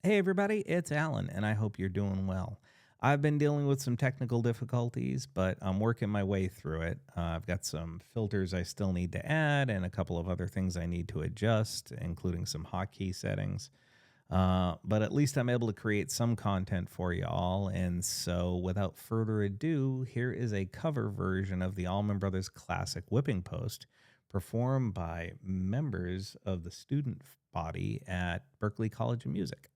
Hey, everybody, it's Alan, and I hope you're doing well. I've been dealing with some technical difficulties, but I'm working my way through it. I've got some filters I still need to add and a couple of other things I need to adjust, including some hotkey settings. But at least I'm able to create some content for you all. And so, without further ado, here is a cover version of the Allman Brothers classic Whipping Post performed by members of the student body at Berklee College of Music.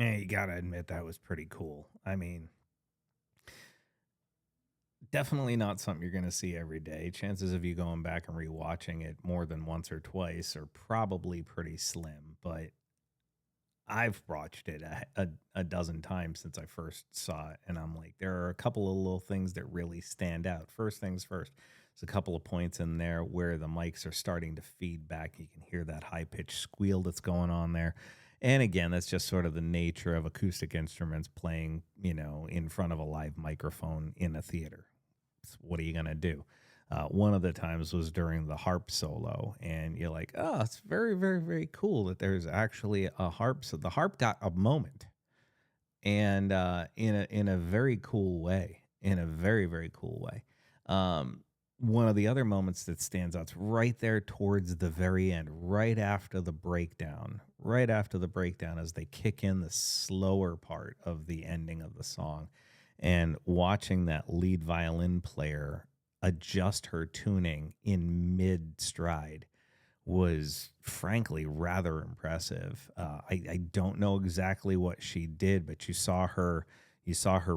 You gotta admit that was pretty cool. I mean, definitely not something you're gonna see every day. Chances of you going back and rewatching it more than once or twice are probably pretty slim, but I've watched it a dozen times since I first saw it, and I'm like, there are a couple of little things that really stand out. First things first, there's a couple of points in there where the mics are starting to feed back. You can hear that high pitched squeal that's going on there. And again, that's just sort of the nature of acoustic instruments playing, in front of a live microphone in a theater. What are you going to do? One of the times was during the harp solo, and you're like, oh, it's very, very, very cool that there's actually a harp. So the harp got a moment, and in a very cool way, in a very, very cool way. Um, One of the other moments that stands out's right there towards the very end, right after the breakdown, as they kick in the slower part of the ending of the song, and watching that lead violin player adjust her tuning in mid stride was frankly rather impressive. I don't know exactly what she did, but you saw her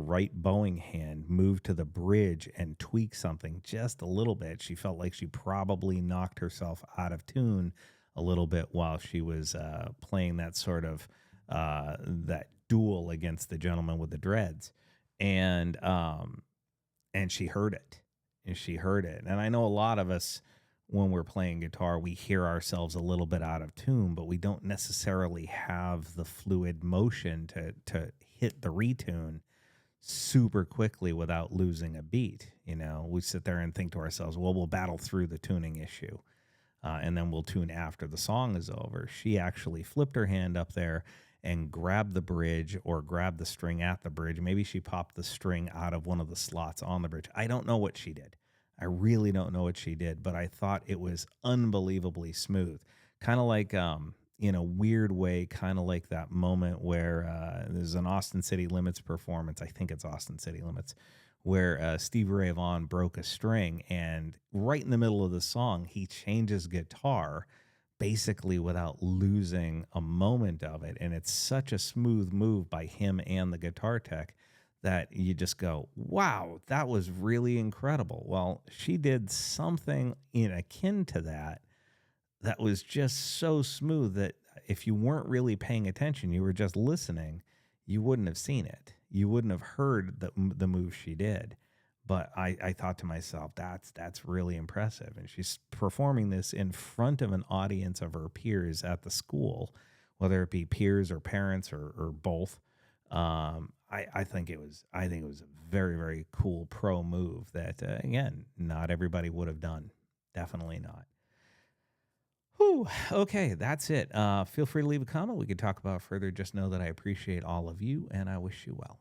right bowing hand move to the bridge and tweak something just a little bit. She felt like she probably knocked herself out of tune a little bit while she was playing that sort of that duel against the gentleman with the dreads, and and she heard it, and I know a lot of us, when we're playing guitar, we hear ourselves a little bit out of tune, but we don't necessarily have the fluid motion to hit the retune super quickly without losing a beat. We sit there and think to ourselves, well, we'll battle through the tuning issue, and then we'll tune after the song is over. She actually flipped her hand up there and grabbed the bridge, or grabbed the string at the bridge. Maybe she popped the string out of one of the slots on the bridge. I don't know what she did. I really don't know what she did, but I thought it was unbelievably smooth. Kind of like, in a weird way, kind of like that moment where there's an Austin City Limits performance. I think it's Austin City Limits, where Stevie Ray Vaughan broke a string, and right in the middle of the song, he changes guitar basically without losing a moment of it. And it's such a smooth move by him and the guitar tech that you just go, wow, that was really incredible. Well, she did something in akin to that was just so smooth that if you weren't really paying attention, you were just listening, you wouldn't have seen it. You wouldn't have heard the move she did. But I thought to myself, that's really impressive. And she's performing this in front of an audience of her peers at the school, whether it be peers or parents or both. I think it was a very, very cool pro move that again, not everybody would have done. Definitely not. Whew. Okay, that's it. Feel free to leave a comment. We could talk about it further. Just know that I appreciate all of you, and I wish you well.